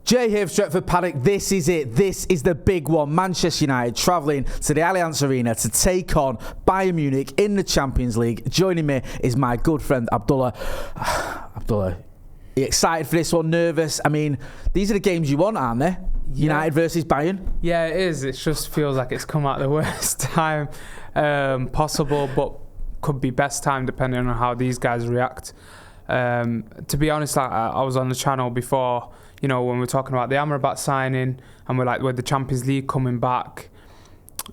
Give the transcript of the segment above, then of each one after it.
Jay here, Stretford, Paddock. This is it. This is the big one. Manchester United travelling to the Allianz Arena to take on Bayern Munich in the Champions League. Joining me is my good friend Abdullah. Abdullah, are you excited for this one? Nervous? I mean, these are the games you want, aren't they? United versus Bayern. Yeah, it is. It just feels like it's come at the worst time possible, but could be best time depending on how these guys react. To be honest, I was on the channel before, when we were talking about the Amrabat signing, and we're like, with the Champions League coming back,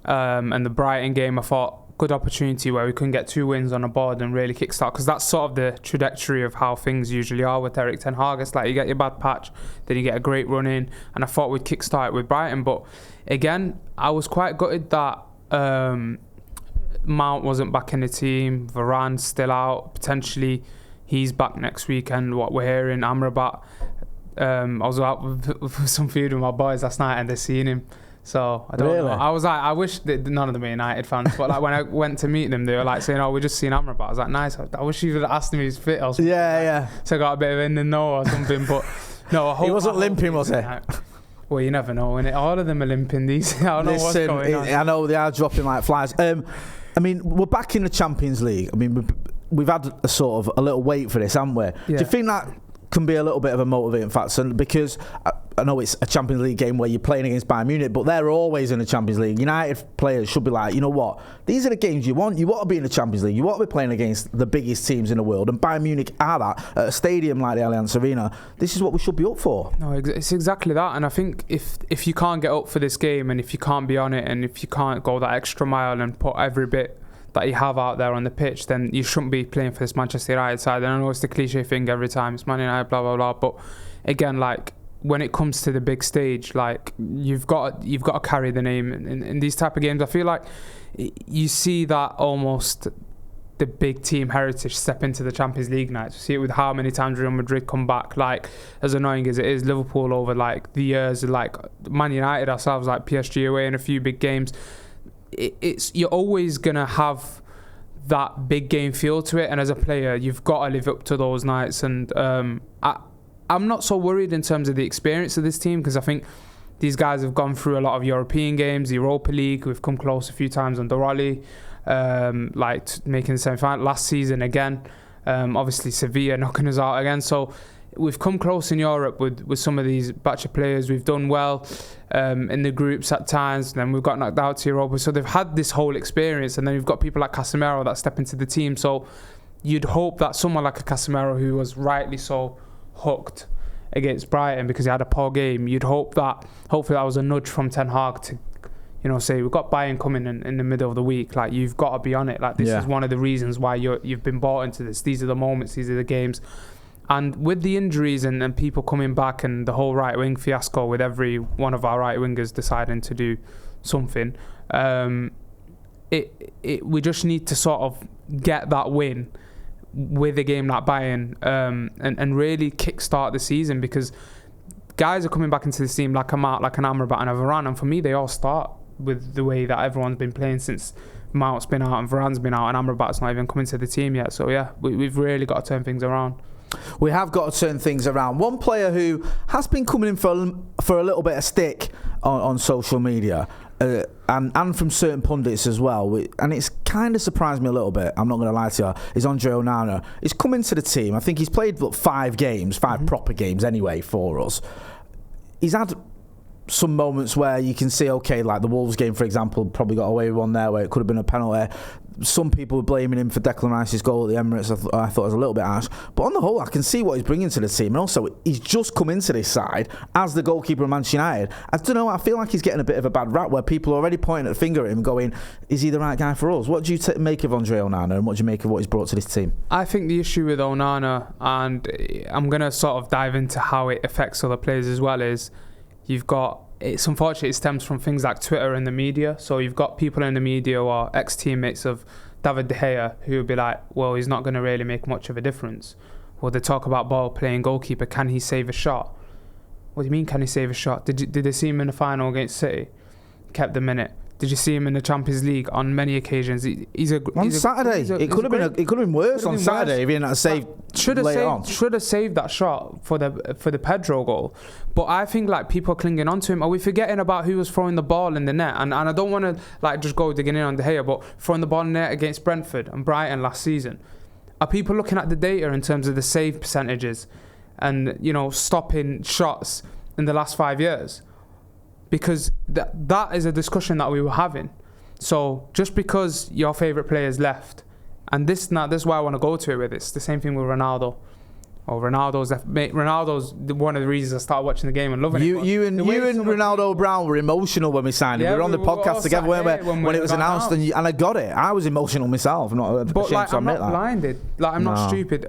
and the Brighton game, I thought good opportunity where we can get 2 wins on the board and really kickstart, because that's sort of the trajectory of how things usually are with Eric Ten Hag. It's like you get your bad patch, then you get a great run in, and I thought we'd kickstart it with Brighton. But again, I was quite gutted that Mount wasn't back in the team, Varane's still out, potentially he's back next weekend, what we're hearing. Amrabat, I was out with some food with my boys last night and they seen him, so I don't know. I was like, I wish that none of them are United fans, but like when I went to meet them, they were like saying, "Oh, we just seen Amrabat." I was like, "Nice." I wish you would have asked him if he's fit or something. Yeah. So I got a bit of in the know or something, but no, I hope he wasn't limping, was he? Well, you never know, innit? All of them are limping these. I don't know what's going on. I know they are dropping like flies. I mean, we're back in the Champions League. I mean, we've had a sort of a little wait for this, haven't we? Yeah. Do you think that can be a little bit of a motivating factor? Because I know it's a Champions League game where you're playing against Bayern Munich, but they're always in the Champions League. United players should be like, you know what? These are the games you want. You want to be in the Champions League. You want to be playing against the biggest teams in the world. And Bayern Munich are that at a stadium like the Allianz Arena. This is what we should be up for. No, it's exactly that. And I think if you can't get up for this game, and if you can't be on it, and if you can't go that extra mile and put every bit that you have out there on the pitch, then you shouldn't be playing for this Manchester United side. And I know it's the cliche thing every time, it's Man United, blah blah blah, but again, like when it comes to the big stage, like you've got to carry the name in these type of games. I feel like you see that almost the big team heritage step into the Champions League nights. You see it with how many times Real Madrid come back, like as annoying as it is, Liverpool over like the years, like Man United ourselves, like PSG away in a few big games. It's you're always gonna have that big game feel to it, and as a player you've got to live up to those nights. And I'm not so worried in terms of the experience of this team, because I think these guys have gone through a lot of European games, the Europa League. We've come close a few times on the Raleigh, making the semi-final last season again. Obviously Sevilla knocking us out again, so we've come close in Europe with some of these batch of players. We've done well in the groups at times, then we've got knocked out to Europa. So they've had this whole experience, and then you've got people like Casemiro that step into the team. So you'd hope that someone like a Casemiro, who was rightly so hooked against Brighton because he had a poor game, you'd hope that hopefully that was a nudge from Ten Hag to, say we've got Bayern coming in the middle of the week, like you've got to be on it. Like this is one of the reasons why you've been bought into this. These are the moments, these are the games. And with the injuries and people coming back and the whole right wing fiasco with every one of our right wingers deciding to do something, we just need to sort of get that win with a game like Bayern, and really kickstart the season, because guys are coming back into this team like a Mount, like an Amrabat and a Varane, and for me they all start with the way that everyone's been playing since Mount's been out and Varane's been out and Amrabat's not even coming to the team yet. So yeah, we've really got to turn things around. We have got to turn things around. One player who has been coming in for a little bit of stick on social media, and from certain pundits as well, and it's kind of surprised me a little bit, I'm not going to lie to you, is Andre Onana. He's come into the team. I think he's played 5 games, 5 proper games anyway for us. He's had some moments where you can see, okay, like the Wolves game, for example, probably got away with one there where it could have been a penalty. Some people were blaming him for Declan Rice's goal at the Emirates. I thought it was a little bit harsh. But on the whole, I can see what he's bringing to the team. And also, he's just come into this side as the goalkeeper of Manchester United. I don't know, I feel like he's getting a bit of a bad rap where people are already pointing a finger at him going, is he the right guy for us? What do you make of Andre Onana, and what do you make of what he's brought to this team? I think the issue with Onana, and I'm going to sort of dive into how it affects other players as well, is it's unfortunate, it stems from things like Twitter and the media. So you've got people in the media who are ex-teammates of David De Gea who would be like, well, he's not going to really make much of a difference. Well, they talk about ball playing goalkeeper, can he save a shot? What do you mean, can he save a shot? Did they see him in the final against City? Kept them in it. Did you see him in the Champions League on many occasions? He's a on Saturday. It could have been worse on Saturday if he hadn't saved. Should have saved that shot for the Pedro goal. But I think like people are clinging on to him. Are we forgetting about who was throwing the ball in the net? And I don't want to like just go digging in on De Gea, but throwing the ball in the net against Brentford and Brighton last season. Are people looking at the data in terms of the save percentages and stopping shots in the last 5 years? Because that is a discussion that we were having. So just because your favourite players left, and this is why I want to go to it with it. It's the same thing with Ronaldo. Ronaldo's one of the reasons I started watching the game and loving it. You and Ronaldo Brown were emotional when we signed him. We were on the podcast together when it was announced, and I got it. I was emotional myself. I'm not ashamed to admit that. I'm not blinded. I'm not stupid.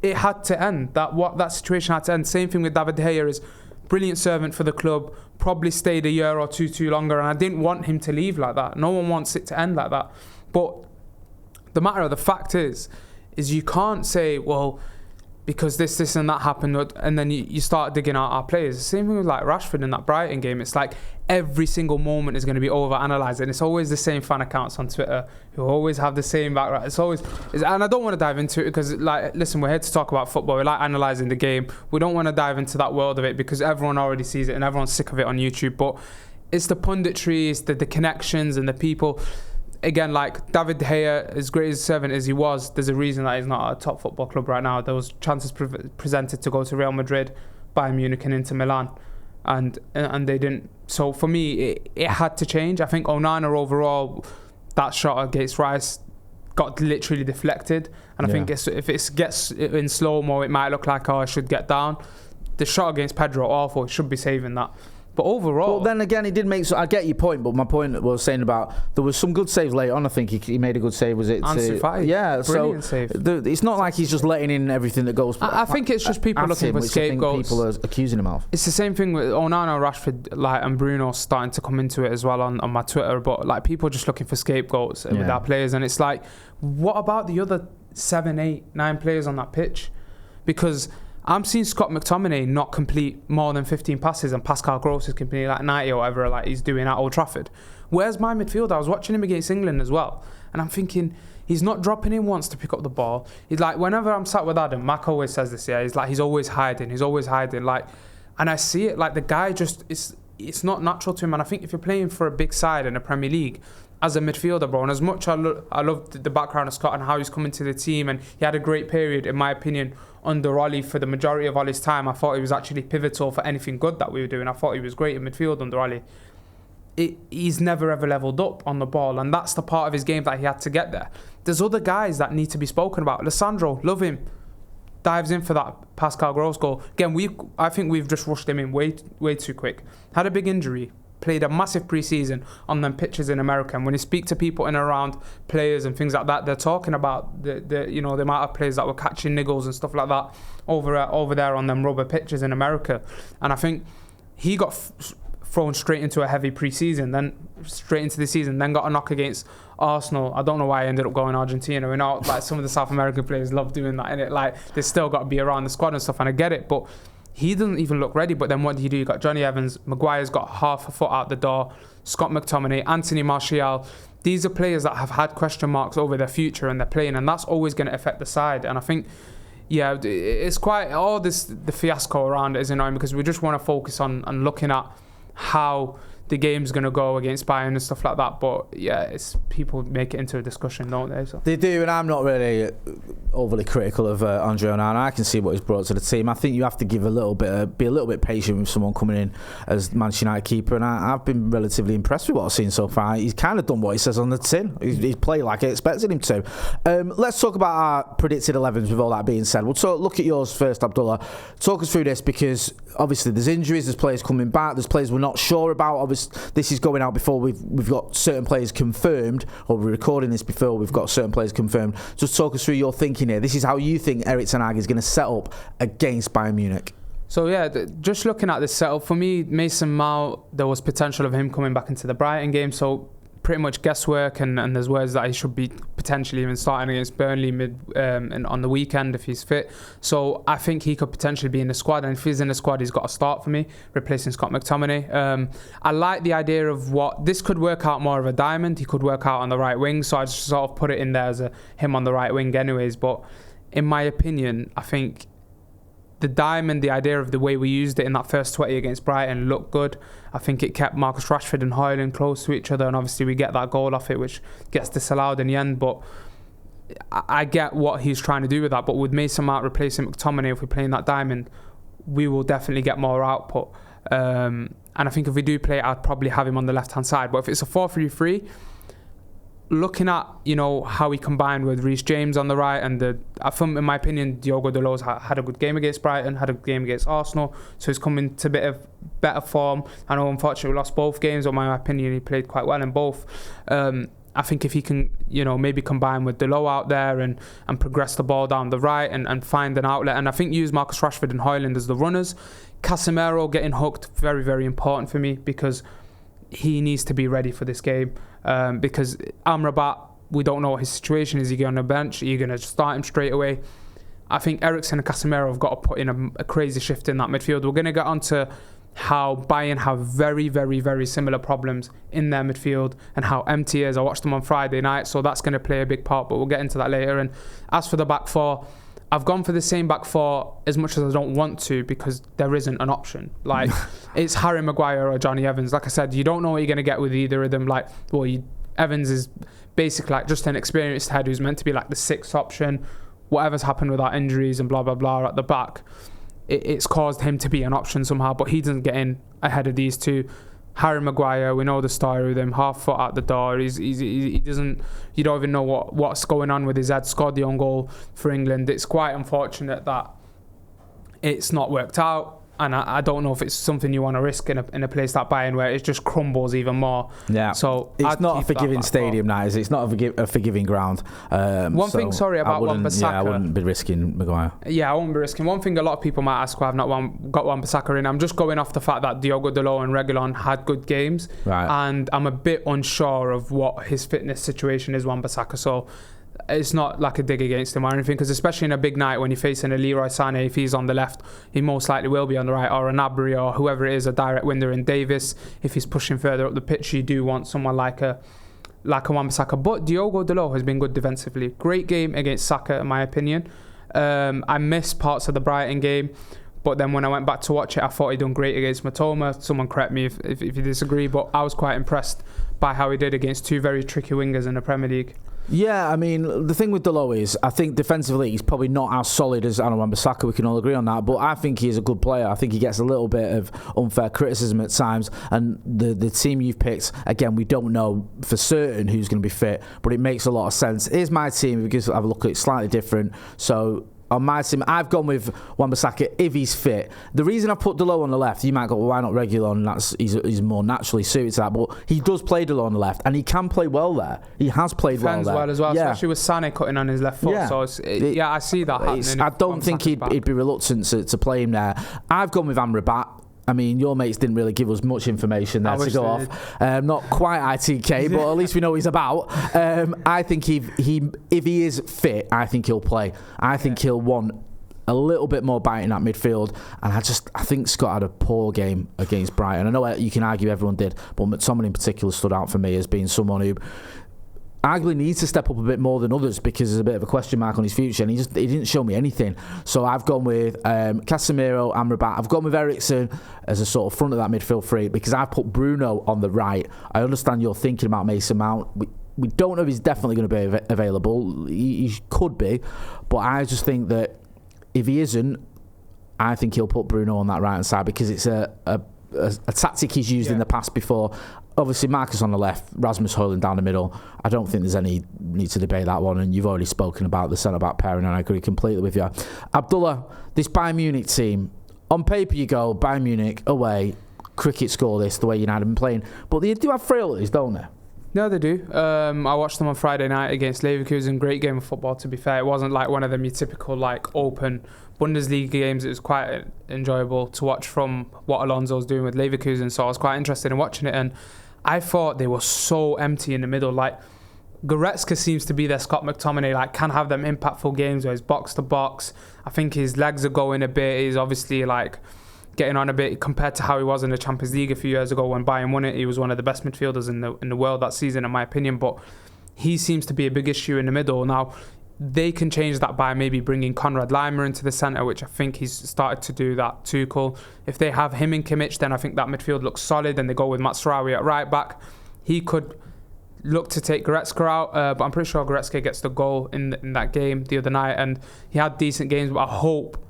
It had to end. That situation had to end. Same thing with David De Gea is brilliant servant for the club. Probably stayed a year or two too longer, and I didn't want him to leave like that. No one wants it to end like that. But the matter of the fact is you can't say, well, because this and that happened, and then you start digging out our players. The same thing with like Rashford in that Brighton game. It's like every single moment is going to be over-analysed, and it's always the same fan accounts on Twitter who always have the same background. And I don't want to dive into it because, like, listen, we're here to talk about football. We like analysing the game. We don't want to dive into that world of it because everyone already sees it and everyone's sick of it on YouTube. But it's the punditry, it's the connections and the people. Again, like David De Gea, as great as a servant as he was, there's a reason that he's not at a top football club right now. There was chances presented to go to Real Madrid, Bayern Munich and Inter Milan, and they didn't. So for me, it had to change. I think Onana overall, that shot against Rice got literally deflected, and I think if it gets in slow-mo, it might look like, I should get down. The shot against Pedro, awful. It should be saving that. But overall... Well, then again, he did make... I get your point, but my point was saying about... There was some good saves later on. I think he made a good save. Was it? Ansu Fati. Yeah. Brilliant save. It's not like he's just letting in everything that goes... I think it's just people looking for scapegoats. People are accusing him of. It's the same thing with Onana, Rashford, and Bruno starting to come into it as well on my Twitter. But like people just looking for scapegoats with our players. And it's like, what about the other 7, 8, 9 players on that pitch? Because... I'm seeing Scott McTominay not complete more than 15 passes and Pascal Gross is completing like 90 or whatever like he's doing at Old Trafford. Where's my midfielder? I was watching him against England as well. And I'm thinking, he's not dropping in once to pick up the ball. He's like, whenever I'm sat with Adam, Mac always says this, he's always hiding. Like, and I see it, like the guy just, it's not natural to him. And I think if you're playing for a big side in the Premier League, as a midfielder, bro, and as much I loved the background of Scott and how he's coming to the team, and he had a great period, in my opinion, under Ollie for the majority of Ollie's time. I thought he was actually pivotal for anything good that we were doing. I thought he was great in midfield under Ollie. He's never ever leveled up on the ball, and that's the part of his game that he had to get there. There's other guys that need to be spoken about. Lissandro, love him, dives in for that Pascal Gross goal. Again, I think we've just rushed him in way too quick. Had a big injury. Played a massive pre-season on them pitches in America, and when you speak to people in and around players and things like that, they're talking about the amount of players that were catching niggles and stuff like that over there on them rubber pitches in America. And I think he got thrown straight into a heavy pre-season, then straight into the season, then got a knock against Arsenal. I don't know why he ended up going Argentina. We know like some of the South American players love doing that, innit? Like they still got to be around the squad and stuff, and I get it, but he doesn't even look ready. But then what did he do? You got Johnny Evans, Maguire's got half a foot out the door, Scott McTominay, Anthony Martial. These are players that have had question marks over their future and they're playing, and that's always going to affect the side. And I think, it's quite all the fiasco around it is annoying because we just want to focus on looking at how the game's going to go against Bayern and stuff like that. But it's people make it into a discussion, don't they? So. They do, and I'm not really overly critical of Andre Onana. I can see what he's brought to the team. I think you have to give be a little bit patient with someone coming in as Manchester United keeper, and I've been relatively impressed with what I've seen so far. He's kind of done what he says on the tin. He's played like I expected him to. Let's talk about our predicted 11s with all that being said. We'll look at yours first, Abdullah. Talk us through this, because obviously there's injuries, there's players coming back, there's players we're not sure about. Obviously, this is going out before we've got certain players confirmed, or we're recording this before we've got certain players confirmed. Just talk us through your thinking here. This is how you think Erik ten Hag is going to set up against Bayern Munich. So just looking at this setup, for me, Mason Mount, there was potential of him coming back into the Brighton game. So pretty much guesswork, and there's words that he should be potentially even starting against Burnley and on the weekend if he's fit. So I think he could potentially be in the squad, and if he's in the squad, he's got to start for me, replacing Scott McTominay. I like the idea of what this could work out more of a diamond. He could work out on the right wing, so I just sort of put it in there as him on the right wing anyways. But in my opinion, I think the diamond, the idea of the way we used it in that first 20 against Brighton looked good. I think it kept Marcus Rashford and Højlund close to each other, and obviously we get that goal off it, which gets disallowed in the end. But I get what he's trying to do with that. But with Mason Mount replacing McTominay, if we're playing that diamond, we will definitely get more output. And I think if we do play it, I'd probably have him on the left-hand side. But if it's a 4-3-3, looking at, how he combined with Reece James on the right, and in my opinion, Diogo Dalot's had a good game against Brighton, had a game against Arsenal, so he's coming to a bit of better form. I know unfortunately we lost both games, but in my opinion he played quite well in both. I think if he can, maybe combine with Dalot out there and progress the ball down the right and find an outlet, and I think use Marcus Rashford and Højlund as the runners. Casemiro getting hooked, very, very important for me, because he needs to be ready for this game. Because Amrabat, we don't know what his situation is. Is he going on the bench? Are you going to start him straight away? I think Eriksen and Casemiro have got to put in a crazy shift in that midfield. We're going to get onto how Bayern have very, very, very similar problems in their midfield and how empty it is. I watched them on Friday night, so that's going to play a big part, but we'll get into that later. And as for the back four, I've gone for the same back four as much as I don't want to, because there isn't an option. Like, it's Harry Maguire or Johnny Evans. Like I said, you don't know what you're going to get with either of them. Like, Evans is basically like just an experienced head who's meant to be like the sixth option. Whatever's happened with our injuries and blah, blah, blah at the back, it's caused him to be an option somehow, but he doesn't get in ahead of these two. Harry Maguire, we know the story with him, half foot out the door. He doesn't. You don't even know what's going on with his head. Scored the own goal for England. It's quite unfortunate that it's not worked out, and I don't know if it's something you want to risk in a place like Bayern where it just crumbles even more. Yeah. So it's not a forgiving stadium now, is it? It's not a forgiving ground. One thing, sorry, about Wan-Bissaka. Yeah, I wouldn't be risking Maguire. Yeah, I wouldn't be risking. One thing a lot of people might ask why I've not got Wan-Bissaka in. I'm just going off the fact that Diogo Dalot and Reguilon had good games, right, and I'm a bit unsure of what his fitness situation is, Wan-Bissaka. So it's not like a dig against him or anything, because especially in a big night when you're facing a Leroy Sané, if he's on the left, he most likely will be on the right, or a Gnabry or whoever it is, a direct winger in Davis. If he's pushing further up the pitch, you do want someone like a Wan-Bissaka. But Diogo Dalot has been good defensively. Great game against Saka, in my opinion. I missed parts of the Brighton game, but then when I went back to watch it, I thought he'd done great against Matoma. Someone correct me if you disagree, but I was quite impressed by how he did against two very tricky wingers in the Premier League. Yeah, I mean, the thing with Dalot is, I think defensively he's probably not as solid as Wan-Bissaka. We can all agree on that, but I think he's a good player. I think he gets a little bit of unfair criticism at times, and the team you've picked, again, we don't know for certain who's going to be fit, but it makes a lot of sense. Here's my team, because I've looked at it slightly different. So on my team, I've gone with Wan-Bissaka if he's fit. The reason I put Dalot on the left, you might go, well, why not Reguilon? He's more naturally suited to that, but he does play Dalot on the left, and he can play well there. He has played well there. Well as well, yeah, especially with Sané cutting on his left foot. Yeah. So I see that happening. I don't think he'd be reluctant to play him there. I've gone with Amrabat. I mean, your mates didn't really give us much information there to go off. Not quite ITK, but at least we know he's about. I think if he is fit, I think he'll play. I think he'll want a little bit more bite in that midfield, and I think Scott had a poor game against Brighton. I know you can argue everyone did, but McTominay in particular stood out for me as being someone who arguably needs to step up a bit more than others, because there's a bit of a question mark on his future, and he didn't show me anything. So I've gone with Casemiro, Amrabat. I've gone with Eriksen as a sort of front of that midfield three, because I've put Bruno on the right. I understand you're thinking about Mason Mount. We don't know if he's definitely going to be available. He could be, but I just think that if he isn't, I think he'll put Bruno on that right hand side, because it's a tactic he's used in the past before. Obviously, Marcus on the left, Rasmus Højlund down the middle. I don't think there's any need to debate that one, and you've already spoken about the centre-back pairing, and I agree completely with you. Abdullah, this Bayern Munich team, on paper you go, Bayern Munich, away, cricket score this, the way United have been playing, but they do have frailties, don't they? No, they do. I watched them on Friday night against Leverkusen. Great game of football, to be fair. It wasn't like one of them your typical open Bundesliga games. It was quite enjoyable to watch from what Alonso's doing with Leverkusen, so I was quite interested in watching it, and I thought they were so empty in the middle. Like, Goretzka seems to be their Scott McTominay, like, can have them impactful games where he's box to box. I think his legs are going a bit. He's obviously, like, getting on a bit compared to how he was in the Champions League a few years ago when Bayern won it. He was one of the best midfielders in the world that season, in my opinion. But he seems to be a big issue in the middle. Now, they can change that by maybe bringing Konrad Laimer into the centre, which I think he's started to do that. Tuchel. If they have him and Kimmich, then I think that midfield looks solid. And they go with Mazraoui at right back. He could look to take Goretzka out, but I'm pretty sure Goretzka gets the goal in that game the other night, and he had decent games. But I hope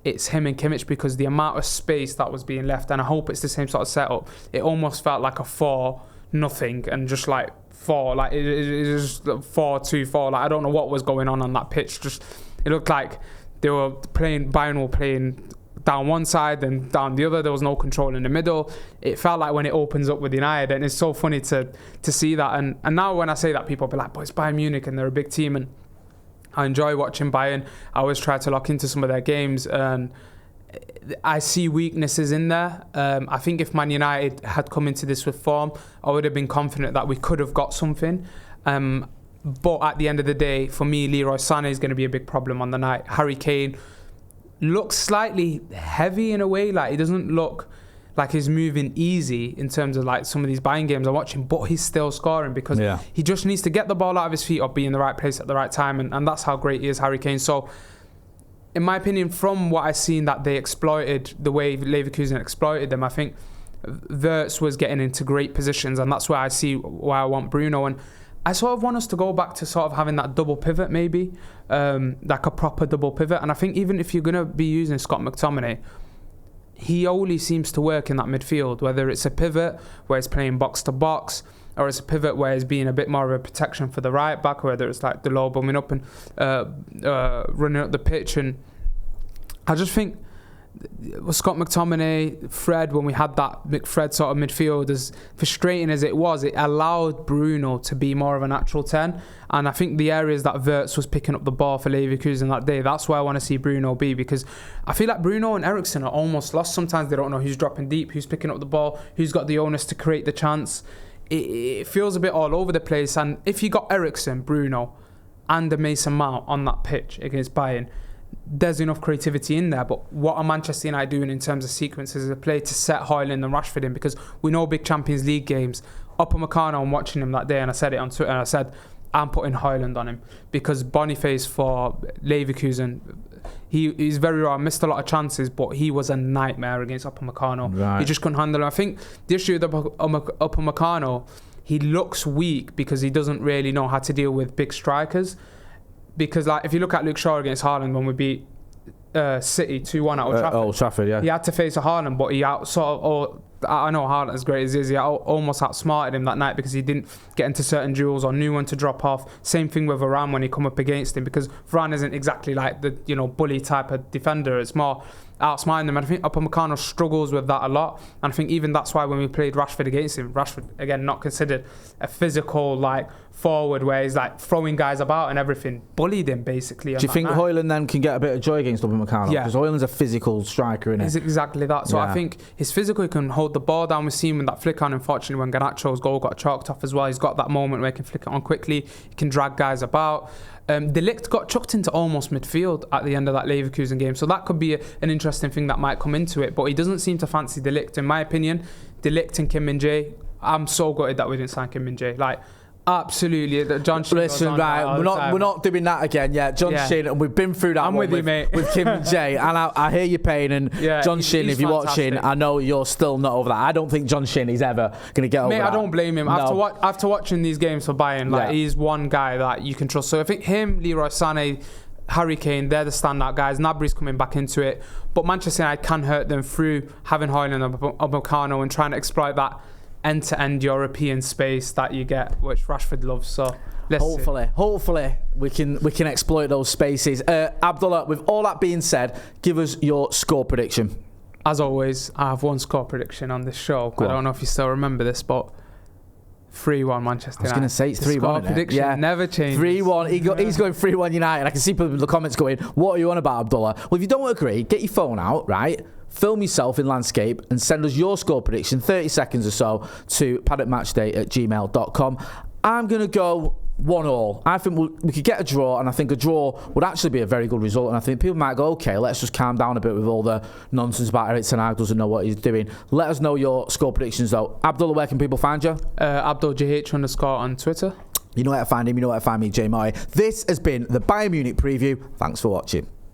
it's him and Kimmich, because the amount of space that was being left, and I hope it's the same sort of setup. It almost felt like a 4-0 and just like 4, like it was 4-2-4. Like, I don't know what was going on that pitch. Just it looked like they were playing. Bayern were playing down one side and down the other. There was no control in the middle. It felt like when it opens up with United, and it's so funny to see that. And now when I say that, people will be like, "But it's Bayern Munich and they're a big team." And I enjoy watching Bayern. I always try to lock into some of their games, and I see weaknesses in there. I think if Man United had come into this with form, I would have been confident that we could have got something. But at the end of the day, for me, Leroy Sané is going to be a big problem on the night. Harry Kane looks slightly heavy in a way. Like, he doesn't look like he's moving easy in terms of like some of these Bayern games I'm watching, but he's still scoring because he just needs to get the ball out of his feet or be in the right place at the right time, and that's how great he is, Harry Kane. So in my opinion, from what I've seen that they exploited, the way Leverkusen exploited them, I think Wirtz was getting into great positions, and that's where I see why I want Bruno. And I sort of want us to go back to sort of having that double pivot maybe, like a proper double pivot. And I think even if you're going to be using Scott McTominay, he only seems to work in that midfield, whether it's a pivot where he's playing box to box, or it's a pivot where he's being a bit more of a protection for the right back, whether it's like Delors bumming up and running up the pitch. And I just think Scott McTominay, Fred, when we had that Fred sort of midfield, as frustrating as it was, it allowed Bruno to be more of a natural 10. And I think the areas that Wirtz was picking up the ball for Leverkusen that day, that's where I want to see Bruno be, because I feel like Bruno and Eriksen are almost lost. Sometimes they don't know who's dropping deep, who's picking up the ball, who's got the onus to create the chance. It feels a bit all over the place. And if you got Eriksen, Bruno and a Mason Mount on that pitch against Bayern, there's enough creativity in there. But what are Manchester United doing in terms of sequences of play to set Højlund and Rashford in? Because we know big Champions League games. Upamecano, I'm watching him that day, and I said it on Twitter, and I said, I'm putting Højlund on him, because Boniface for Leverkusen, he's very raw, missed a lot of chances, but he was a nightmare against Upamecano. Right. He just couldn't handle him. I think the issue with Upamecano, he looks weak because he doesn't really know how to deal with big strikers. Because like if you look at Luke Shaw against Haaland when we beat City 2-1 at Old Trafford. Old Trafford, yeah. He had to face a Haaland, but he I know Haaland as great as he is, he almost outsmarted him that night because he didn't get into certain duels or knew when to drop off. Same thing with Varane when he come up against him, because Varane isn't exactly like the bully type of defender. It's more outsmarting them. And I think Upamecano struggles with that a lot. And I think even that's why when we played Rashford against him, Rashford again not considered a physical like forward where he's like throwing guys about and everything, bullied him basically. Do you think Højlund then can get a bit of joy against Upamecano? Yeah, because Højlund's a physical striker, isn't he? It's exactly that. So I think his physical, he can hold the ball down. We've seen with that flick on, unfortunately, when Garnacho's goal got chalked off as well. He's got that moment where he can flick it on quickly. He can drag guys about. De Ligt got chucked into almost midfield at the end of that Leverkusen game, so that could be an interesting thing that might come into it. But he doesn't seem to fancy De Ligt, in my opinion. De Ligt and Kim Min-jae, I'm so gutted that we didn't sign Kim Min-jae. Like, absolutely, John Shin. Listen, right, we're not doing that again. Yeah, John Shin, and we've been through that. I'm with you, mate. With Kim Min-jae, and I hear your pain. And John Shin, if you're watching, I know you're still not over that. I don't think John Shin is ever going to get over that. I don't blame him. No. After watching these games for Bayern, he's one guy that you can trust. So I think him, Leroy Sané, Harry Kane, they're the standout guys. Gnabry's coming back into it, but Manchester United can hurt them through having Højlund and Upamecano and trying to exploit that end-to-end European space that you get, which Rashford loves. So hopefully we can exploit those spaces. Abdullah, with all that being said, give us your score prediction. As always, I have one score prediction on this show. I don't know if you still remember this, but 3-1 Manchester United. I was going to say it's 3-1. Score prediction never changes. 3-1. He's going 3-1 United. I can see people in the comments going, what are you on about, Abdullah? Well, if you don't agree, get your phone out, right? film yourself in landscape and send us your score prediction, 30 seconds or so, to paddockmatchday@gmail.com. I'm going to go 1-1. I think we could get a draw, and I think a draw would actually be a very good result. And I think people might go, okay, let's just calm down a bit with all the nonsense about Eric Ten Hag doesn't know what he's doing. Let us know your score predictions, though. Abdullah, where can people find you? AbdulJH_ on Twitter. You know where to find him. You know where to find me, Jay Moy. This has been the Bayern Munich preview. Thanks for watching.